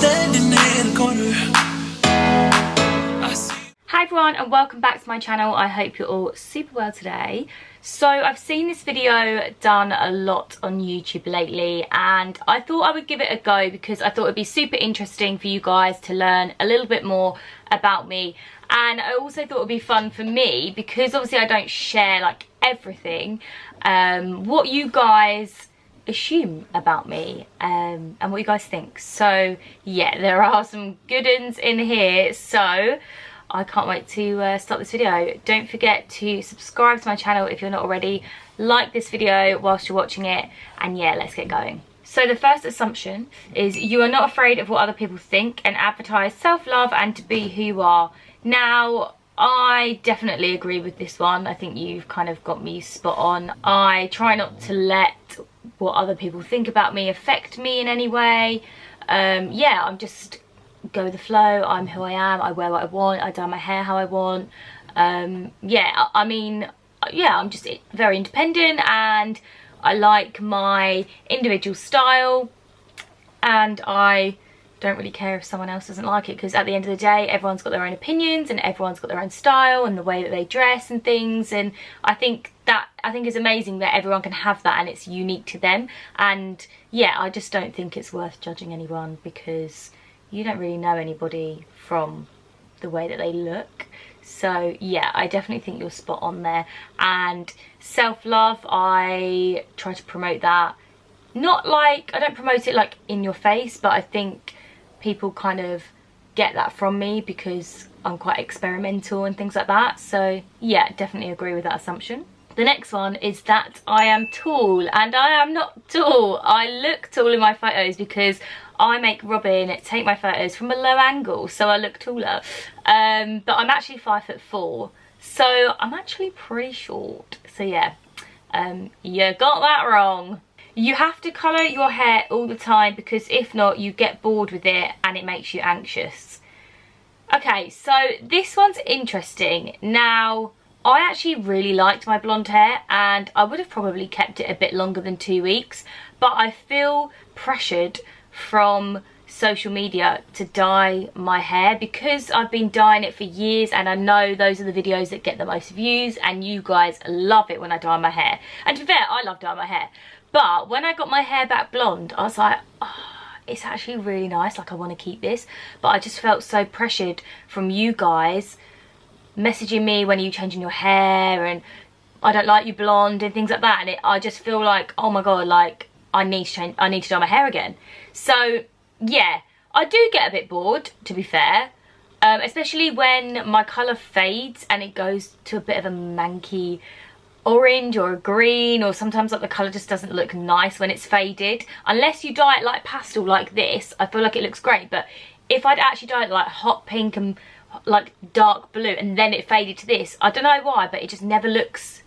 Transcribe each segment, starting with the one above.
standing in a corner. Hi everyone and welcome back to my channel. I hope you're all super well today. So I've seen this video done a lot on YouTube lately and I thought I would give it a go because I thought it'd be super interesting for you guys to learn a little bit more about me, and I also thought it'd be fun for me because obviously I don't share like everything, what you guys assume about me and what you guys think. So yeah, there are some good ones in here, so I can't wait to start this video. Don't forget to subscribe to my channel if you're not already, like this video whilst you're watching it, and yeah, let's get going. So the first assumption is you are not afraid of what other people think and advertise self-love and to be who you are. Now, I definitely agree with this one. I think you've kind of got me spot on. I try not to let what other people think about me affect me in any way. Yeah, I'm just go with the flow. I'm who I am. I wear what I want. I dye my hair how I want. Yeah, I mean, yeah, I'm just very independent and I like my individual style, and I don't really care if someone else doesn't like it, because at the end of the day everyone's got their own opinions and everyone's got their own style and the way that they dress and things, and I think it's amazing that everyone can have that and it's unique to them. And yeah, I just don't think it's worth judging anyone because you don't really know anybody from the way that they look. So yeah, I definitely think you're spot on there. And self-love, I try to promote that. Not like, I don't promote it like in your face, but I think people kind of get that from me because I'm quite experimental and things like that. So yeah, definitely agree with that assumption. The next one is that I am tall, and I am not tall. I look tall in my photos because I make Robin take my photos from a low angle, so I look taller. But I'm actually 5'4", so I'm actually pretty short. So yeah, you got that wrong. You have to colour your hair all the time because if not, you get bored with it and it makes you anxious. Okay, so this one's interesting. Now, I actually really liked my blonde hair and I would have probably kept it a bit longer than 2 weeks, but I feel pressured from social media to dye my hair because I've been dyeing it for years and I know those are the videos that get the most views and you guys love it when I dye my hair. And to be fair, I love dyeing my hair. But when I got my hair back blonde, I was like, oh, it's actually really nice, like I want to keep this. But I just felt so pressured from you guys messaging me, when are you changing your hair, and I don't like you blonde and things like that, and I just feel like, oh my god, like I need to dye my hair again. So yeah, I do get a bit bored, to be fair, especially when my colour fades and it goes to a bit of a manky orange or a green, or sometimes like the colour just doesn't look nice when it's faded. Unless you dye it like pastel like this, I feel like it looks great, but if I'd actually dyed it like hot pink and like dark blue and then it faded to this, I don't know why, but it just never looks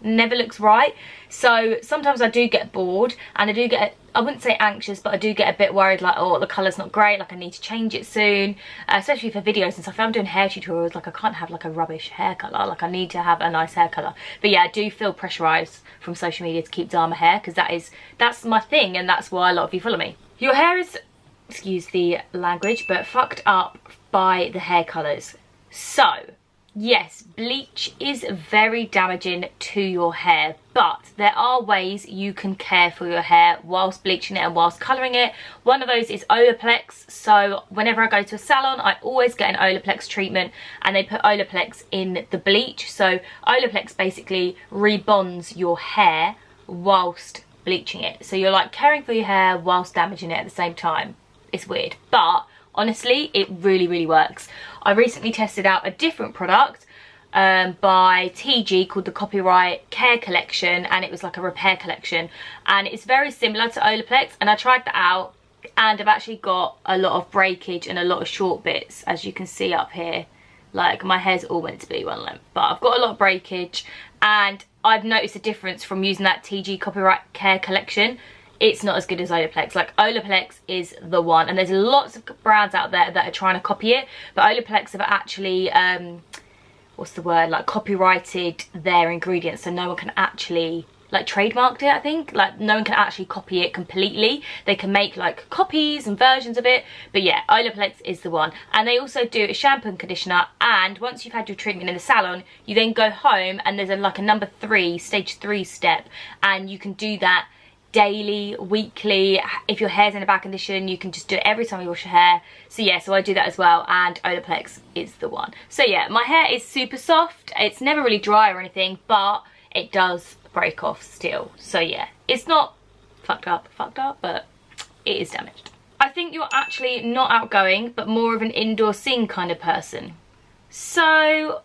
right. So sometimes I do get bored and I do get, I wouldn't say anxious, but I do get a bit worried, like, oh, the colour's not great, like I need to change it soon, especially for videos and stuff. If I'm doing hair tutorials, like I can't have like a rubbish hair colour, like I need to have a nice hair colour. But yeah, I do feel pressurised from social media to keep dyeing my hair because that's my thing, and that's why a lot of you follow me. Your hair is, excuse the language, but fucked up by the hair colours. So yes, bleach is very damaging to your hair, but there are ways you can care for your hair whilst bleaching it and whilst colouring it. One of those is Olaplex. So whenever I go to a salon, I always get an Olaplex treatment and they put Olaplex in the bleach. So Olaplex basically rebonds your hair whilst bleaching it. So you're like caring for your hair whilst damaging it at the same time. It's weird, but honestly, it really works. I recently tested out a different product by TG called the Copyright Care Collection, and it was like a repair collection, and it's very similar to Olaplex, and I tried that out and I've actually got a lot of breakage and a lot of short bits, as you can see up here. Like my hair's all meant to be one length, but I've got a lot of breakage, and I've noticed a difference from using that TG Copyright Care Collection. It's not as good as Olaplex. Like Olaplex is the one, and there's lots of brands out there that are trying to copy it, but Olaplex have actually what's the word, like copyrighted their ingredients, so no one can actually like trademarked it, I think. Like no one can actually copy it completely. They can make like copies and versions of it, but yeah, Olaplex is the one. And they also do a shampoo and conditioner, and once you've had your treatment in the salon, you then go home and there's like a number 3, stage 3 step, and you can do that daily, weekly. If your hair's in a bad condition, you can just do it every time you wash your hair. So yeah, so I do that as well, and Olaplex is the one. So yeah, my hair is super soft. It's never really dry or anything, but it does break off still. So yeah, it's not fucked up, but it is damaged. I think you're actually not outgoing, but more of an indoor scene kind of person. So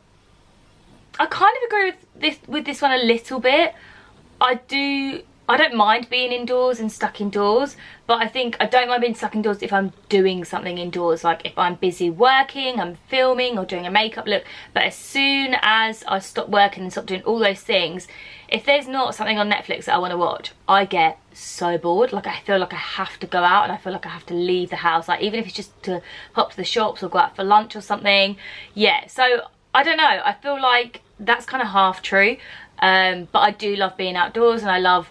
I kind of agree with this one a little bit. I don't mind being indoors and stuck indoors, but I think I don't mind being stuck indoors if I'm doing something indoors, like if I'm busy working, I'm filming or doing a makeup look. But as soon as I stop working and stop doing all those things, if there's not something on Netflix that I want to watch, I get so bored. Like I feel like I have to go out, and I feel like I have to leave the house, like even if it's just to pop to the shops or go out for lunch or something. Yeah, so I don't know, I feel like that's kind of half true, but I do love being outdoors, and I love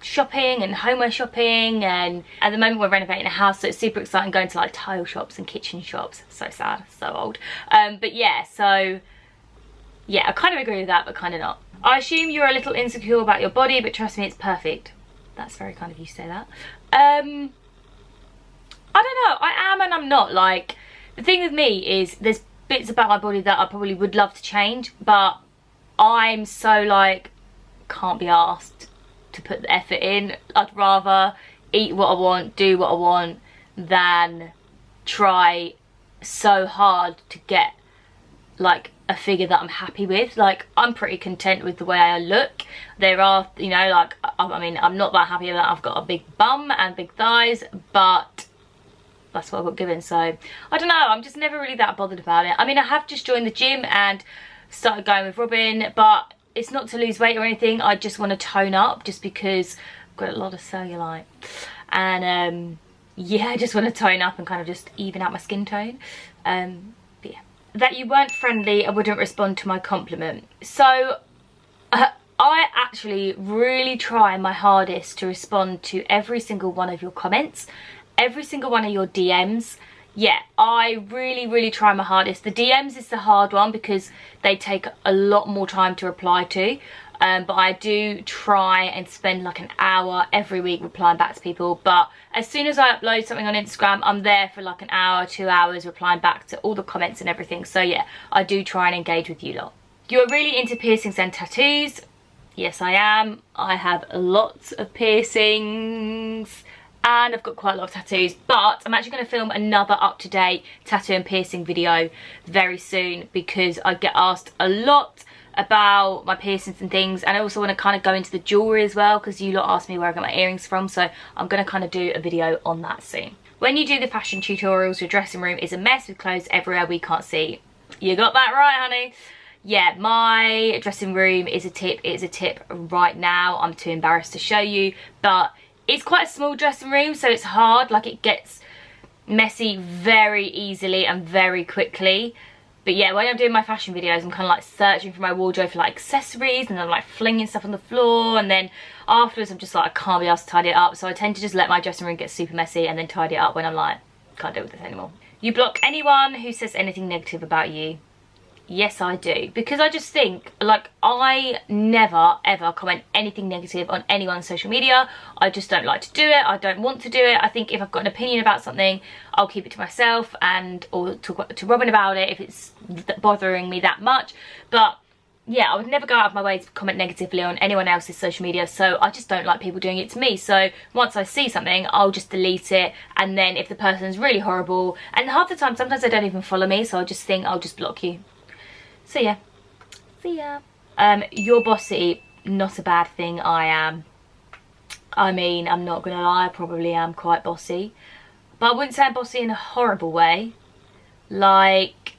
shopping and homeware shopping, and at the moment we're renovating a house, so it's super exciting going to like tile shops and kitchen shops. So sad, so old. But yeah, so yeah, I kind of agree with that, but kind of not. I assume you're a little insecure about your body, but trust me, it's perfect. That's very kind of you to say that. I don't know, I am and I'm not. Like, the thing with me is there's bits about my body that I probably would love to change, but I'm so like, can't be asked to put the effort in. I'd rather eat what I want, do what I want, than try so hard to get like a figure that I'm happy with. Like, I'm pretty content with the way I look. There are, you know, like, I mean, I'm not that happy that I've got a big bum and big thighs, but that's what I got given. So I don't know, I'm just never really that bothered about it. I mean, I have just joined the gym and started going with Robin, but it's not to lose weight or anything. I just want to tone up, just because I've got a lot of cellulite, and yeah, I just want to tone up and kind of just even out my skin tone. But yeah. That you weren't friendly, I wouldn't respond to my compliment. So I actually really try my hardest to respond to every single one of your comments, every single one of your DMs. Yeah, I really try my hardest. The DMs is the hard one because they take a lot more time to reply to, but I do try and spend like an hour every week replying back to people. But as soon as I upload something on Instagram, I'm there for like an hour, 2 hours replying back to all the comments and everything. So yeah, I do try and engage with you lot. You're really into piercings and tattoos. Yes, I am. I have lots of piercings, and I've got quite a lot of tattoos, but I'm actually going to film another up-to-date tattoo and piercing video very soon, because I get asked a lot about my piercings and things, and I also want to kind of go into the jewellery as well, because you lot asked me where I got my earrings from, so I'm going to kind of do a video on that soon. When you do the fashion tutorials, your dressing room is a mess with clothes everywhere we can't see. You got that right, honey. Yeah, my dressing room is a tip. It's a tip right now. I'm too embarrassed to show you, but it's quite a small dressing room, so it's hard. Like, it gets messy very easily and very quickly. But yeah, when I'm doing my fashion videos, I'm kind of like searching for my wardrobe for like accessories, and then like flinging stuff on the floor, and then afterwards I'm just like, I can't be asked to tidy it up. So I tend to just let my dressing room get super messy and then tidy it up when I'm like, can't deal with this anymore. You block anyone who says anything negative about you. Yes, I do, because I just think, like, I never ever comment anything negative on anyone's social media. I just don't like to do it. I don't want to do it. I think if I've got an opinion about something, I'll keep it to myself, and or talk to Robin about it if it's bothering me that much. But yeah, I would never go out of my way to comment negatively on anyone else's social media, so I just don't like people doing it to me. So once I see something, I'll just delete it, and then if the person's really horrible, and half the time, sometimes they don't even follow me, so I just think I'll just block you. So yeah, see ya. You're bossy, not a bad thing. I am. I mean, I'm not gonna lie, I probably am quite bossy, but I wouldn't say I'm bossy in a horrible way. Like,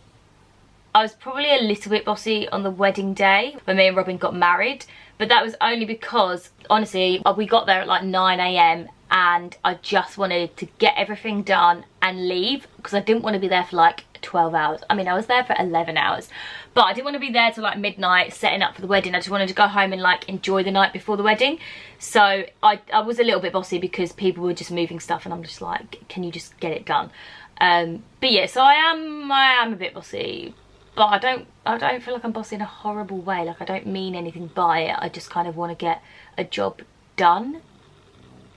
I was probably a little bit bossy on the wedding day when me and Robin got married, but that was only because, honestly, we got there at like 9 AM and I just wanted to get everything done and leave, because I didn't want to be there for like 12 hours. I mean, I was there for 11 hours, but I didn't want to be there till like midnight setting up for the wedding. I just wanted to go home and like enjoy the night before the wedding. So I was a little bit bossy because people were just moving stuff and I'm just like, can you just get it done? But yeah, so I am a bit bossy, but I don't feel like I'm bossy in a horrible way. Like, I don't mean anything by it. I just kind of want to get a job done.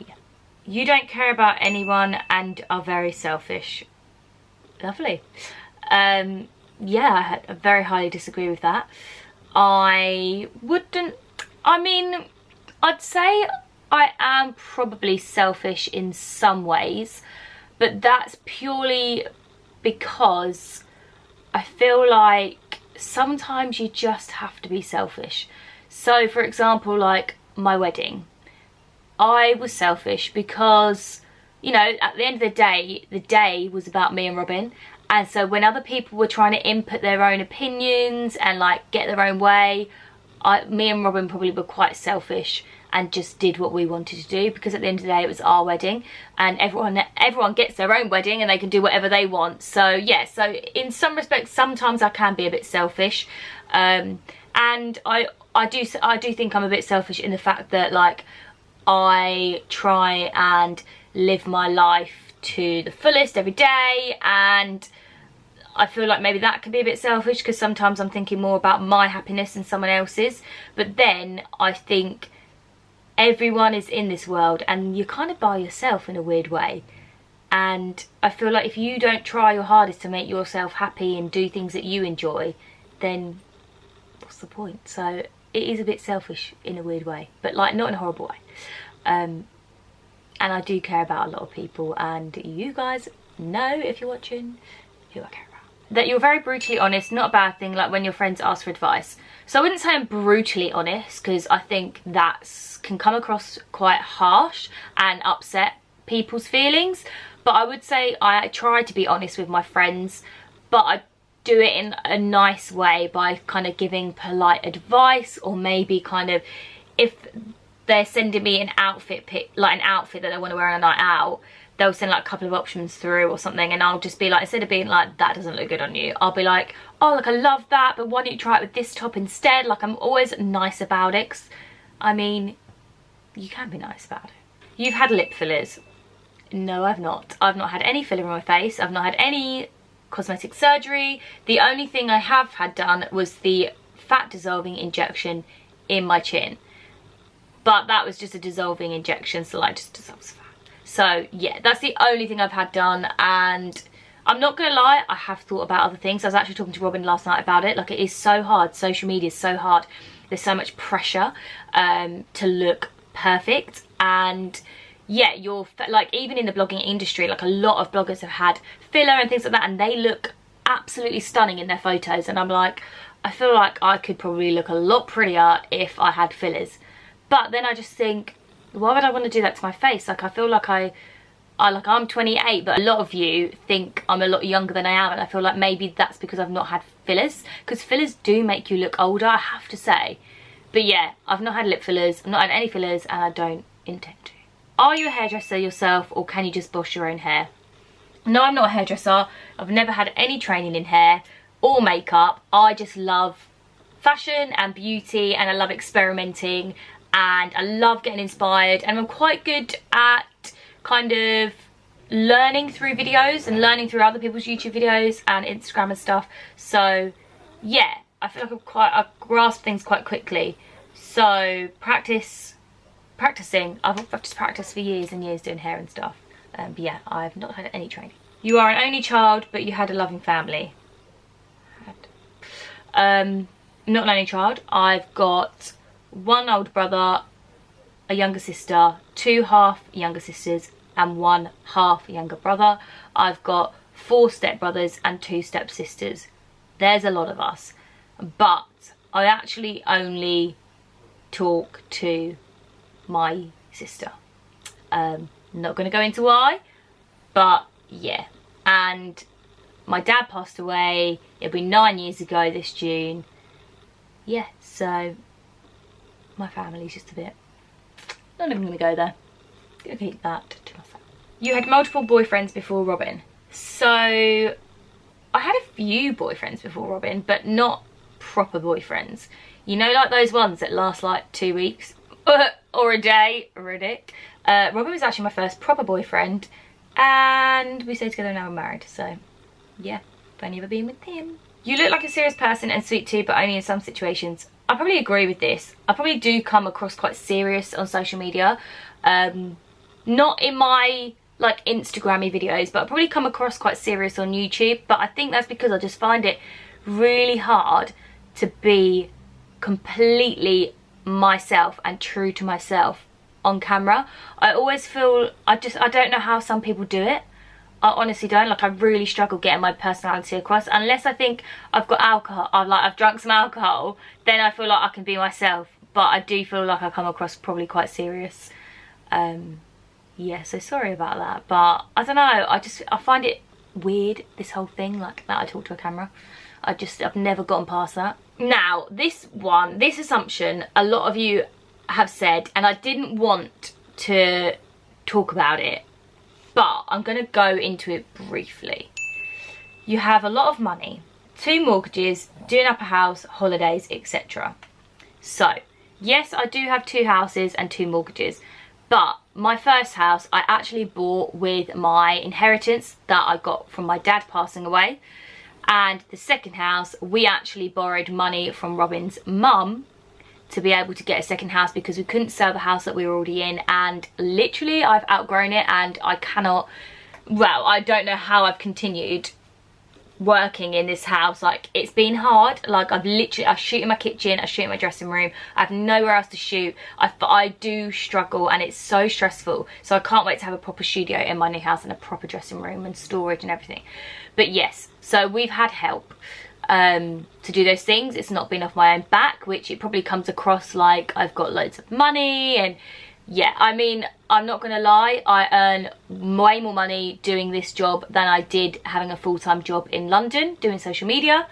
Yeah. You don't care about anyone and are very selfish. Lovely. Yeah, I very highly disagree with that. I mean, I'd say I am probably selfish in some ways, but that's purely because I feel like sometimes you just have to be selfish. So for example, like my wedding, I was selfish because, you know, at the end of the day was about me and Robin. And so when other people were trying to input their own opinions and like get their own way, me and Robin probably were quite selfish and just did what we wanted to do, because at the end of the day it was our wedding and everyone gets their own wedding and they can do whatever they want. So yeah, so in some respects sometimes I can be a bit selfish, and I do think I'm a bit selfish in the fact that like I try and live my life to the fullest every day, and I feel like maybe that can be a bit selfish because sometimes I'm thinking more about my happiness than someone else's. But then I think everyone is in this world and you're kind of by yourself in a weird way, and I feel like if you don't try your hardest to make yourself happy and do things that you enjoy, then what's the point? So it is a bit selfish in a weird way, but like not in a horrible way. And I do care about a lot of people, and you guys know, if you're watching, who I care about. That you're very brutally honest, not a bad thing, like when your friends ask for advice. So I wouldn't say I'm brutally honest, because I think that can come across quite harsh and upset people's feelings. But I would say I try to be honest with my friends, but I do it in a nice way by kind of giving polite advice, or maybe kind of if they're sending me an outfit like an outfit that they want to wear on a night out, they'll send like a couple of options through or something, and I'll just be like, instead of being like, that doesn't look good on you, I'll be like, oh look, I love that, but why don't you try it with this top instead? Like, I'm always nice about it, 'cause, I mean, you can be nice about it. You've had lip fillers. No, I've not. I've not had any filler on my face. I've not had any cosmetic surgery. The only thing I have had done was the fat dissolving injection in my chin. But that was just a dissolving injection, so like just dissolves fat. So yeah, that's the only thing I've had done, and I'm not gonna lie, I have thought about other things. I was actually talking to Robin last night about it. Like, it is so hard. Social media is so hard. There's so much pressure to look perfect, and yeah, you're like, even in the blogging industry, like a lot of bloggers have had filler and things like that, and they look absolutely stunning in their photos, and I'm like, I feel like I could probably look a lot prettier if I had fillers. But then I just think, why would I want to do that to my face? Like, I feel like I'm 28, but a lot of you think I'm a lot younger than I am, and I feel like maybe that's because I've not had fillers, because fillers do make you look older, I have to say. But yeah, I've not had lip fillers, I've not had any fillers, and I don't intend to. Are you a hairdresser yourself, or can you just boss your own hair? No, I'm not a hairdresser. I've never had any training in hair or makeup. I just love fashion and beauty, and I love experimenting, and I love getting inspired, and I'm quite good at kind of learning through videos and learning through other people's YouTube videos and Instagram and stuff. So yeah, I feel like I grasp things quite quickly. So practicing, I've just practiced for years and years doing hair and stuff. But yeah, I've not had any training. You are an only child, but you had a loving family. Not an only child. I've got one older brother, a younger sister, 2 half younger sisters, and 1 half younger brother. I've got 4 stepbrothers and 2 stepsisters. There's a lot of us, but I actually only talk to my sister. Not going to go into why, but yeah. And my dad passed away, it'll be 9 years ago this June. Yeah, so my family's just a bit, not even going to go there. Gonna keep that to myself. You had multiple boyfriends before Robin. So I had a few boyfriends before Robin, but not proper boyfriends. You know, like those ones that last like 2 weeks or a day, ridic. Robin was actually my first proper boyfriend, and we stayed together and now we're married, so yeah, I've only ever been with him. You look like a serious person and sweet too, but only in some situations. I probably agree with this. I probably do come across quite serious on social media. Not in my like Instagrammy videos, but I probably come across quite serious on YouTube. But I think that's because I just find it really hard to be completely myself and true to myself on camera. I always feel, I don't know how some people do it. I honestly don't. Like, I really struggle getting my personality across unless I think I've got alcohol. I've drunk some alcohol, then I feel like I can be myself. But I do feel like I come across probably quite serious. Yeah, so sorry about that. But I don't know, I find it weird, this whole thing, like that I talk to a camera. I've never gotten past that. Now, this assumption, a lot of you have said, and I didn't want to talk about it, but I'm going to go into it briefly. You have a lot of money, 2 mortgages, doing up a house, holidays, etc. So, yes, I do have 2 houses and 2 mortgages, but my first house I actually bought with my inheritance that I got from my dad passing away. And the second house, we actually borrowed money from Robin's mum to be able to get a second house because we couldn't sell the house that we were already in. And literally, I've outgrown it and I cannot, well, I don't know how I've continued working in this house. Like, it's been hard. Like, I shoot in my kitchen, I shoot in my dressing room, I have nowhere else to shoot. I do struggle and it's so stressful. So I can't wait to have a proper studio in my new house and a proper dressing room and storage and everything. But yes, so we've had help to do those things. It's not been off my own back, which it probably comes across like I've got loads of money. And yeah, I mean, I'm not gonna lie, I earn way more money doing this job than I did having a full-time job in London doing social media.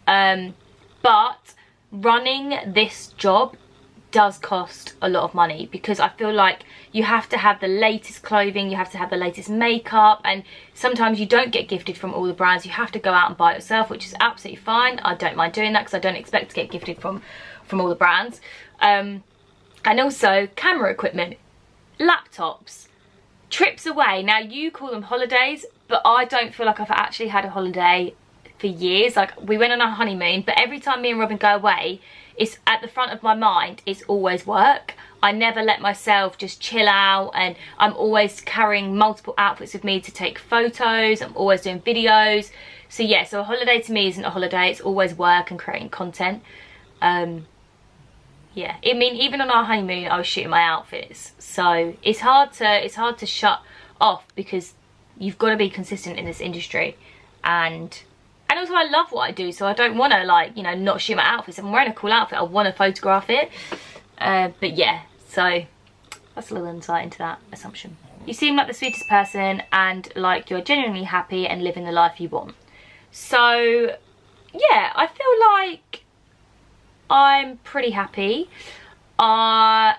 But running this job does cost a lot of money because I feel like you have to have the latest clothing, you have to have the latest makeup, and sometimes you don't get gifted from all the brands. You have to go out and buy it yourself, which is absolutely fine. I don't mind doing that because I don't expect to get gifted from all the brands. And also camera equipment, laptops, trips away. Now, you call them holidays, but I don't feel like I've actually had a holiday for years. Like, we went on a honeymoon, but every time me and Robin go away, it's at the front of my mind, it's always work. I never let myself just chill out, and I'm always carrying multiple outfits with me to take photos. I'm always doing videos. So yeah, so a holiday to me isn't a holiday, it's always work and creating content. Yeah, I mean, even on our honeymoon, I was shooting my outfits. So it's hard to shut off because you've got to be consistent in this industry. And also I love what I do, so I don't want to, like, you know, not shoot my outfits. If I'm wearing a cool outfit, I want to photograph it. But yeah, so that's a little insight into that assumption. You seem like the sweetest person and like you're genuinely happy and living the life you want. So yeah, I feel like I'm pretty happy. Yeah,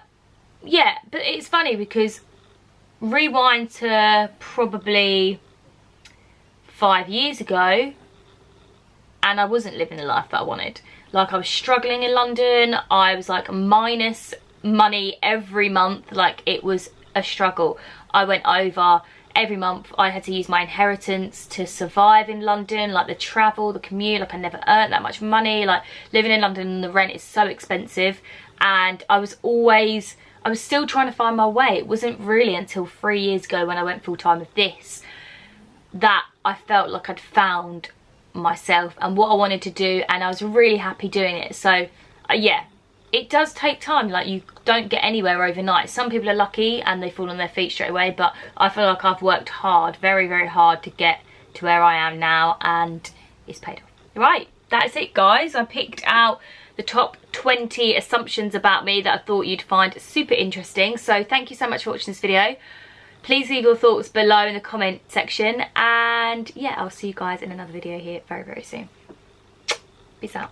but it's funny because rewind to probably 5 years ago and I wasn't living the life that I wanted. Like, I was struggling in London. I was like minus money every month. Like, it was a struggle. I went over every month. I had to use my inheritance to survive in London, like the travel, the commute. Like, I never earned that much money. Like, living in London, the rent is so expensive. And I was still trying to find my way. It wasn't really until 3 years ago when I went full time with this that I felt like I'd found myself and what I wanted to do, and I was really happy doing it. So yeah, it does take time. Like, you don't get anywhere overnight. Some people are lucky and they fall on their feet straight away, but I feel like I've worked hard, very, very hard to get to where I am now, and it's paid off. Right, that's it, guys. I picked out the top 20 assumptions about me that I thought you'd find super interesting. So thank you so much for watching this video. Please leave your thoughts below in the comment section, and yeah, I'll see you guys in another video here very, very soon. Peace out.